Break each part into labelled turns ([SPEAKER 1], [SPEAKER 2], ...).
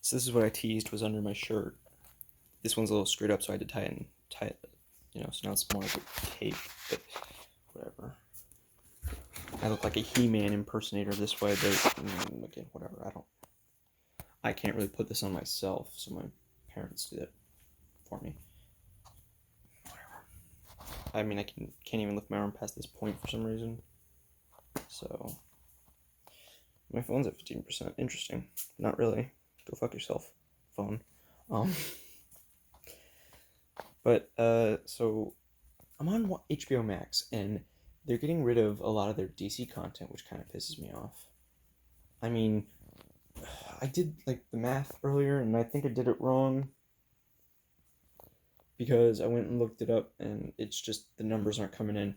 [SPEAKER 1] So this is what I teased was under my shirt. This one's a little screwed up, so I had to tie it, so now it's more like a cape, but whatever. I look like a He-Man impersonator this way, but again, whatever. I can't really put this on myself, so my parents do that for me. Whatever. I mean, I can't even lift my arm past this point for some reason. So my phone's at 15%. Interesting. Not really. Go fuck yourself, phone. But so I'm on HBO Max, and they're getting rid of a lot of their DC content, which kind of pisses me off. I mean, I did like the math earlier, and I think I did it wrong because I went and looked it up, and it's just the numbers aren't coming in.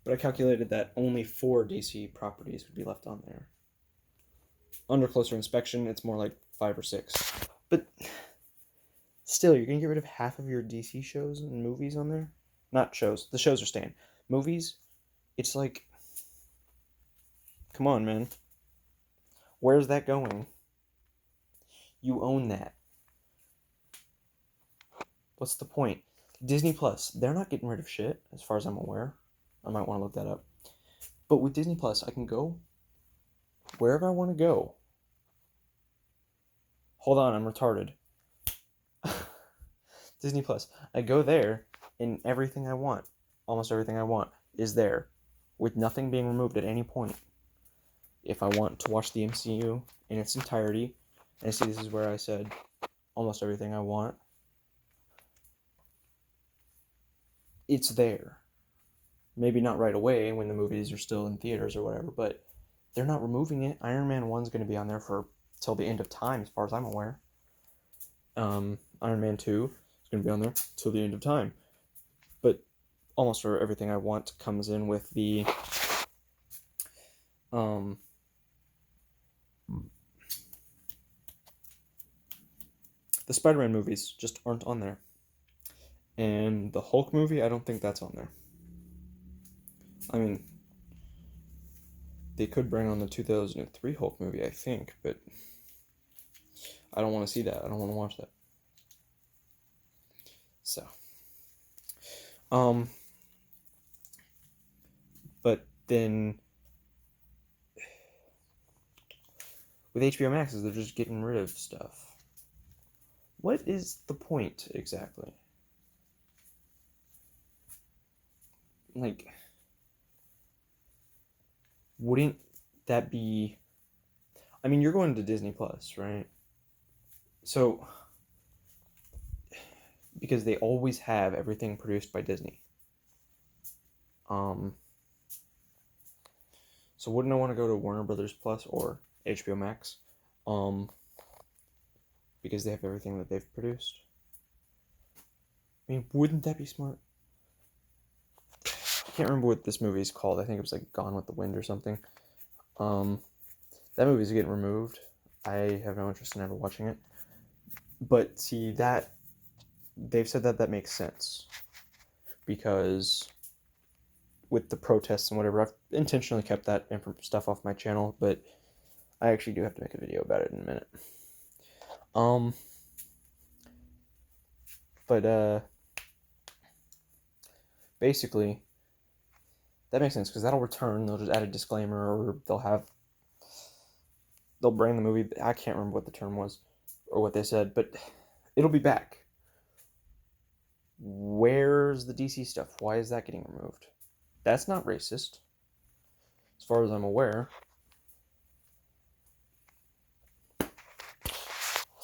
[SPEAKER 1] But I calculated that only 4 DC properties would be left on there. Under closer inspection, it's more like 5 or 6. But still, you're gonna get rid of half of your DC shows and movies on there? Not shows. The shows are staying. Movies, it's like, come on, man. Where's that going? You own that. What's the point? Disney Plus, they're not getting rid of shit, as far as I'm aware. I might want to look that up. But with Disney Plus, I can go wherever I want to go. Hold on, I'm retarded. Disney Plus. I go there, and everything I want, almost everything I want, is there, with nothing being removed at any point. If I want to watch the MCU in its entirety, and see, this is where I said almost everything I want, it's there. Maybe not right away when the movies are still in theaters or whatever, but they're not removing it. Iron Man 1's going to be on there for till the end of time, as far as I'm aware. Iron Man 2 is going to be on there till the end of time. But almost for everything I want comes in with the Spider-Man movies just aren't on there. And the Hulk movie, I don't think that's on there. I mean, they could bring on the 2003 Hulk movie, I think, but I don't want to see that. I don't want to watch that. So, but then with HBO Max, they're just getting rid of stuff. What is the point exactly? Like, wouldn't that be... I mean, you're going to Disney Plus, right? So, because they always have everything produced by Disney. So wouldn't I want to go to Warner Brothers Plus or HBO Max? Because they have everything that they've produced. I mean, wouldn't that be smart? I can't remember what this movie is called. I think it was like Gone with the Wind or something. That movie's getting removed. I have no interest in ever watching it. But see, that they've said that makes sense. Because with the protests and whatever, I've intentionally kept that stuff off my channel, but I actually do have to make a video about it in a minute. But basically, that makes sense, because that'll return. They'll just add a disclaimer, or they'll bring the movie. I can't remember what the term was, or what they said, but it'll be back. Where's the DC stuff? Why is that getting removed? That's not racist, as far as I'm aware. As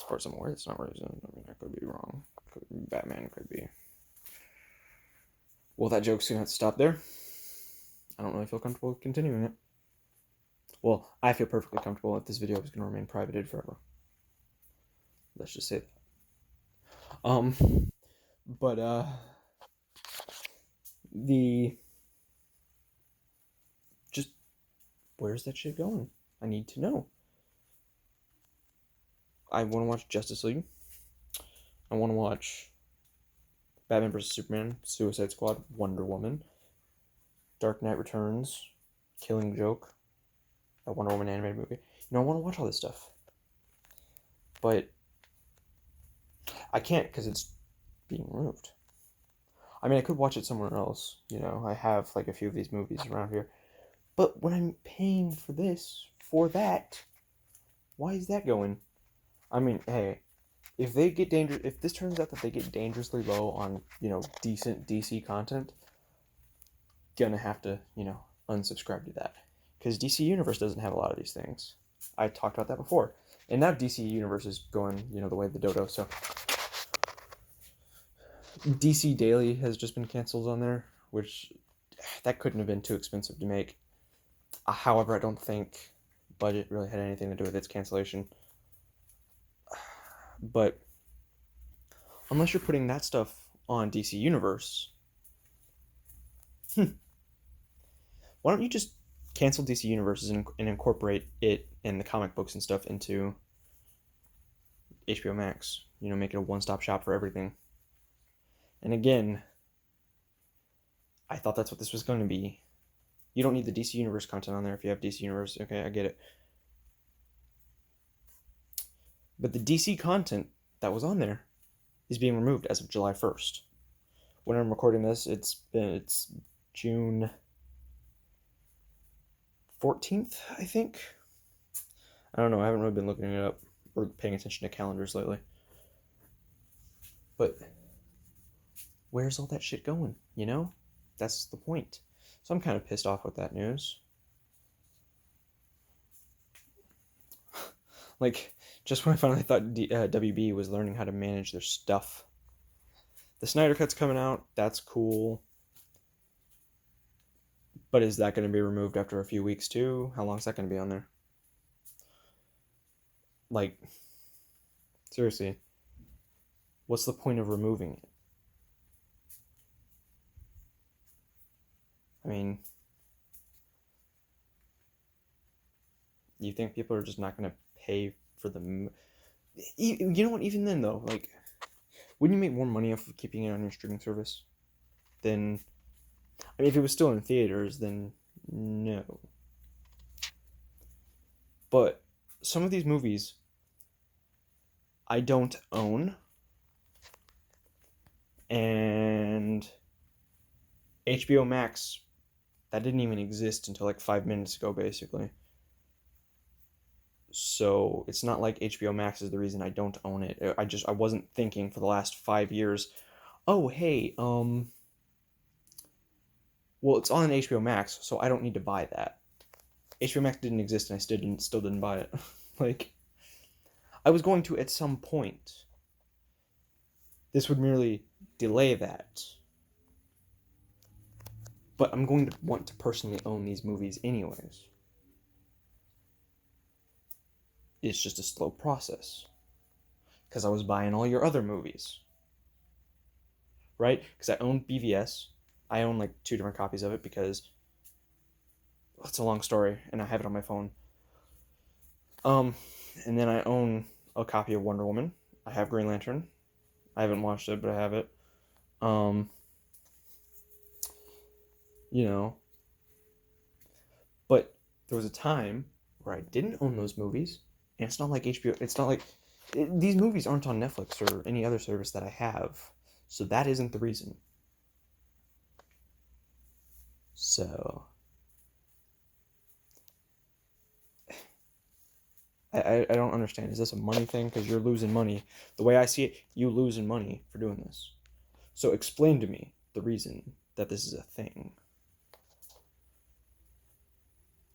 [SPEAKER 1] far as I'm aware, it's not racist. I mean, I could be wrong. Batman could be. Well, that joke's gonna have to stop there. I don't really feel comfortable continuing it. Well, I feel perfectly comfortable if this video is gonna remain privated forever. Let's just say that. But just where's that shit going? I need to know. I want to watch Justice League. I want to watch Batman vs. Superman, Suicide Squad, Wonder Woman, Dark Knight Returns, Killing Joke, that Wonder Woman animated movie. I want to watch all this stuff. But I can't because it's being removed. I mean, I could watch it somewhere else. You know, I have like a few of these movies around here. But when I'm paying for this, for that, why is that going? I mean, hey, if this turns out that they get dangerously low on, decent DC content, gonna have to, unsubscribe to that. Because DC Universe doesn't have a lot of these things. I talked about that before. And now DC Universe is going, the way of the dodo, so DC Daily has just been canceled on there, which that couldn't have been too expensive to make. However, I don't think budget really had anything to do with its cancellation. But unless you're putting that stuff on DC Universe, why don't you just cancel DC Universes and incorporate it and the comic books and stuff into HBO Max? Make it a one-stop shop for everything. And again, I thought that's what this was going to be. You don't need the DC Universe content on there if you have DC Universe. Okay, I get it. But the DC content that was on there is being removed as of July 1st. When I'm recording this, it's June 14th, I think. I don't know, I haven't really been looking it up or paying attention to calendars lately. But where's all that shit going, That's the point. So I'm kind of pissed off with that news. Like, just when I finally thought WB was learning how to manage their stuff. The Snyder Cut's coming out. That's cool. But is that going to be removed after a few weeks too? How long is that going to be on there? Like, seriously, what's the point of removing it? I mean, you think people are just not going to pay for the... You know what, even then though, like, wouldn't you make more money off of keeping it on your streaming service than... I mean, if it was still in theaters, then no. But some of these movies I don't own, and HBO Max, that didn't even exist until like 5 minutes ago, basically. So it's not like HBO Max is the reason I don't own it. I wasn't thinking for the last 5 years, oh hey, well, it's on HBO Max, so I don't need to buy that. HBO Max didn't exist, and I still didn't buy it. Like, I was going to at some point. This would merely delay that. But I'm going to want to personally own these movies anyways. It's just a slow process. Because I was buying all your other movies. Right? Because I own BVS. I own like 2 different copies of it because it's a long story and I have it on my phone. And then I own a copy of Wonder Woman. I have Green Lantern. I haven't watched it, but I have it. But there was a time where I didn't own those movies, and it's not like HBO. It's not like these movies aren't on Netflix or any other service that I have, so that isn't the reason. So I don't understand. Is this a money thing? Because you're losing money. The way I see it, you losing money for doing this. So explain to me the reason that this is a thing.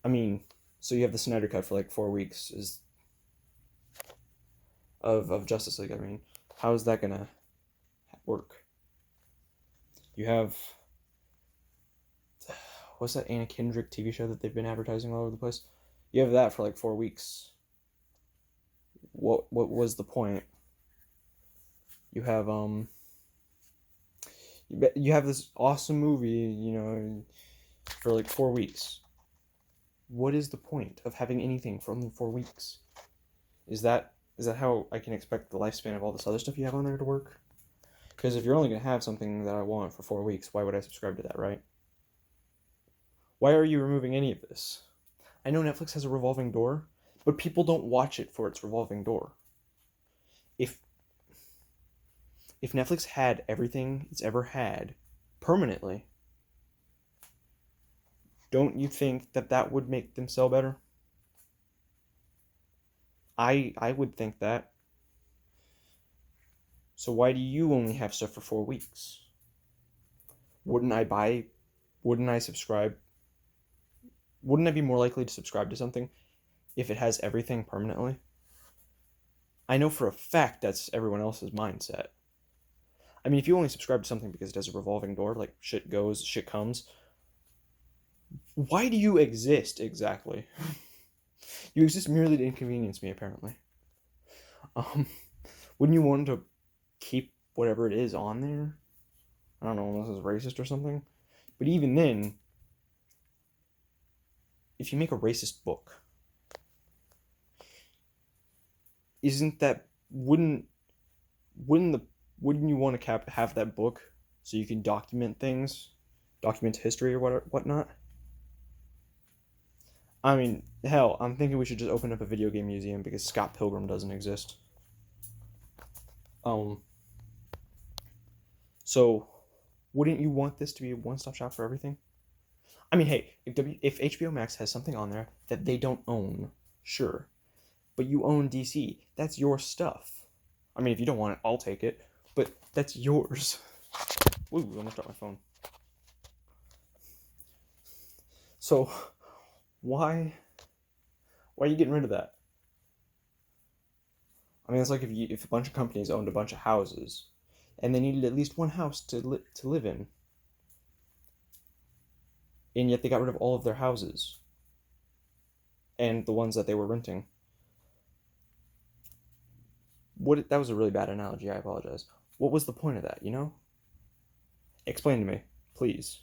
[SPEAKER 1] I mean, so you have the Snyder Cut for like 4 weeks of Justice League. I mean, how is that gonna work? You have... What's that Anna Kendrick TV show that they've been advertising all over the place? You have that for like 4 weeks. What was the point? You have you have this awesome movie, for like 4 weeks. What is the point of having anything for only 4 weeks? Is that how I can expect the lifespan of all this other stuff you have on there to work? Because if you're only going to have something that I want for 4 weeks, why would I subscribe to that, right? Why are you removing any of this? I know Netflix has a revolving door, but people don't watch it for its revolving door. If Netflix had everything it's ever had permanently, don't you think that that would make them sell better? I would think that. So why do you only have stuff for 4 weeks? Wouldn't I buy? Wouldn't I subscribe? Wouldn't I be more likely to subscribe to something if it has everything permanently? I know for a fact that's everyone else's mindset. I mean, if you only subscribe to something because it has a revolving door, like shit goes, shit comes, why do you exist exactly? You exist merely to inconvenience me, apparently. Um, wouldn't you want to keep whatever it is on there? I don't know, unless it's racist or something. But even then, if you make a racist book, isn't that wouldn't the wouldn't you want to have that book so you can document things, document history or whatnot? I mean, hell, I'm thinking we should just open up a video game museum because Scott Pilgrim doesn't exist. Um, so wouldn't you want this to be a one-stop shop for everything? I mean, hey, if HBO Max has something on there that they don't own, sure, but you own DC, that's your stuff. I mean, if you don't want it, I'll take it, but that's yours. Ooh, I almost dropped my phone. So, why are you getting rid of that? I mean, it's like if a bunch of companies owned a bunch of houses, and they needed at least one house to live in, and yet they got rid of all of their houses and the ones that they were renting. That was a really bad analogy. I apologize. What was the point of that? Explain to me, please.